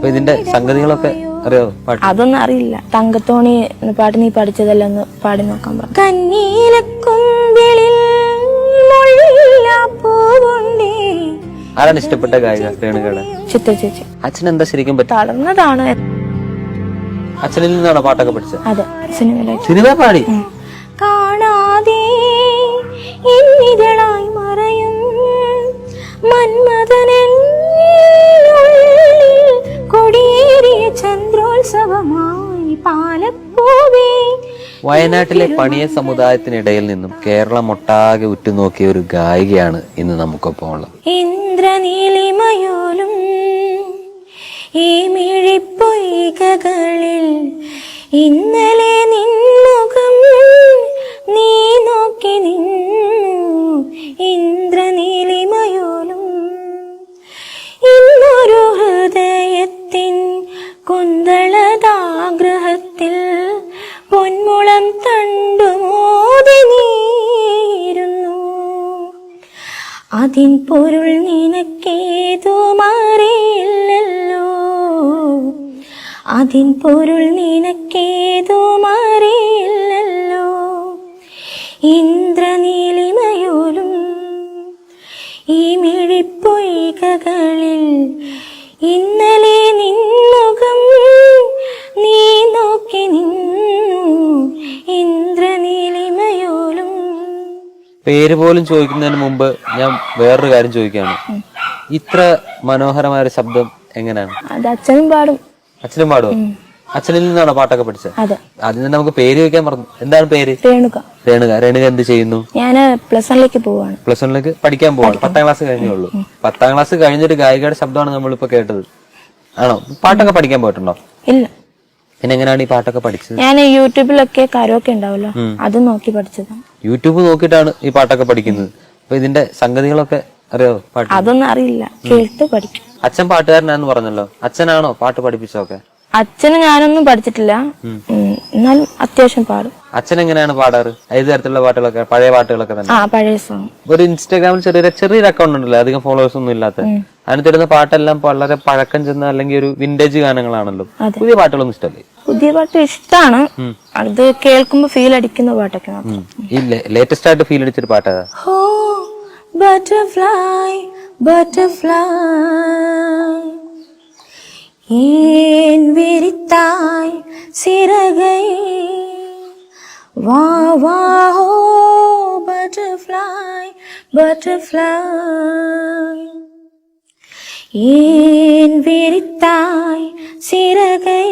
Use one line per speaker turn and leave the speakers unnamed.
ഇതിന്റെ സംഗതികളൊക്കെ അറിയോ?
അറിയില്ല. തങ്കത്തോണി പാട്ട് നീ പഠിച്ചതെല്ലാം ഒന്ന് പാടി നോക്കാൻ പറഞ്ഞു. കന്നീലക്കുമ്പിളിൽ
ആരാണ് ഇഷ്ടപ്പെട്ട ഗായിക? രേണുകയുടെ
ചിത്ര ചേച്ചി.
അച്ഛൻ എന്താ ശരിക്കും
തളർന്നതാണ്.
അച്ഛനിൽ നിന്നാണോ പാട്ടൊക്കെ പഠിച്ചത്?
അതെ,
സിനിമ പാടി.
കാണാതെ എന്നിതളായി മറയും മന്മഥനൻ കൊടിയേറിയ ചന്ദ്രോത്സവമായി പാലപ്പൂവേ.
വയനാട്ടിലെ പണിയ സമുദായത്തിനിടയിൽ നിന്നും കേരളമൊട്ടാകെ ഉറ്റുനോക്കിയ ഒരു ഗായികയാണ് ഇന്ന് നമുക്കൊപ്പം ഉള്ളത്.
ഇന്ദ്രനീലിമയോലും ഈ മിഴിപ്പൊയ്കകളിൽ ഇന്നലെ നിൻമുഖം നീ നോക്കി നിന്നു. ഇന്ദ്രനീലിമയോലും ഇന്നൊരു ഹൃദയത്തിൻ കുന്തളതാഗ്രഹത്തിൽ പൊന്മുളം തണ്ടുമോതി നീരുന്നു. അതിൻ പൊരുൾ നിനക്കേതോ മാറിയില്ലല്ലോ. അതിൻ പൊരുൾ നിനക്കേതോ മാറിയില്ലല്ലോ. ഇന്ദ്രനീലിമയോലും ഈ മിഴിപ്പൊയ്കകളിൽ ഇന്നലെ നിൻമുഖം നീ നോക്കി നിന്നു. ഇന്ദ്രനീലിമയോലും.
പേര് പോലും ചോദിക്കുന്നതിന് മുമ്പ് ഞാൻ വേറൊരു കാര്യം ചോദിക്കുകയാണ്. ഇത്ര മനോഹരമായ ഒരു ശബ്ദം എങ്ങനെയാണ്?
അത് അച്ഛനും പാടും.
അച്ഛനും പാടുമോ? അച്ഛനിൽ നിന്നാണോ പാട്ടൊക്കെ പഠിച്ചത്?
അതെ.
അതിന് നമുക്ക് പേര് ചോദിക്കാൻ പറഞ്ഞു. എന്താണ് പേര്?
രേണുക.
രേണുക എന്ത് ചെയ്യുന്നു?
ഞാന് +1 പോവാണ്.
+1 പഠിക്കാൻ പോവാണ്. 10ാം ക്ലാസ് കഴിഞ്ഞേ ഉള്ളൂ. 10ാം ക്ലാസ് കഴിഞ്ഞൊരു ഗായികയുടെ ശബ്ദമാണ് നമ്മളിപ്പോ കേട്ടത്. ആണോ? പാട്ടൊക്കെ പഠിക്കാൻ പോയിട്ടുണ്ടോ?
ഇല്ല.
പിന്നെ എങ്ങനെയാണ് ഈ പാട്ടൊക്കെ പഠിച്ചത്?
ഞാൻ യൂട്യൂബിലൊക്കെ കരോക്കെ ഉണ്ടാവല്ലോ, അത് നോക്കി പഠിച്ചതാണ്.
യൂട്യൂബ് നോക്കിയിട്ടാണ് ഈ പാട്ടൊക്കെ പഠിക്കുന്നത്. അപ്പൊ ഇതിന്റെ സംഗതികളൊക്കെ അറിയോ?
അതൊന്നും അറിയില്ല, കേട്ട് പഠിക്കും.
അച്ഛൻ പാട്ടുകാരനാന്ന് പറഞ്ഞല്ലോ, അച്ഛനാണോ പാട്ട് പഠിപ്പിച്ചൊക്കെ?
അച്ഛന് ഞാനൊന്നും പഠിച്ചിട്ടില്ല, എന്നാലും അത്യാവശ്യം പാടും.
അച്ഛൻ എങ്ങനെയാണ് പാടാറ്? ഏത് തരത്തിലുള്ള പാട്ടുകളൊക്കെ? പഴയ പാട്ടുകളൊക്കെ തന്നെ?
പഴയ സോങ്.
ഒരു ഇൻസ്റ്റാഗ്രാമിൽ ചെറിയൊരു അക്കൗണ്ട് ഉണ്ടല്ലോ, അധികം ഫോളോവേഴ്സ് ഒന്നും ഇല്ലാത്ത. അതിന് തരുന്ന പാട്ടെല്ലാം വളരെ പഴക്കം ചെന്ന അല്ലെങ്കിൽ ഒരു വിന്റേജ് ഗാനങ്ങളാണല്ലോ. പുതിയ പാട്ടുകളൊന്നും ഇഷ്ടമല്ലേ?
പുതിയ പാട്ട് ഇഷ്ടമാണ്, അത് കേൾക്കുമ്പോ ഫീൽ അടിക്കുന്ന പാട്ടൊക്കെ.
ഈ ലേറ്റസ്റ്റ് ആയിട്ട് ഫീൽ അടിച്ചൊരു പാട്ട് ഏതാ?
ബട്ടർഫ്ലൈ ബട്ടർഫ്ലൈ ஏன் விரித்தாய் சிறகை வா வா ஓ butterfly butterfly ஏன் விரித்தாய் சிறகை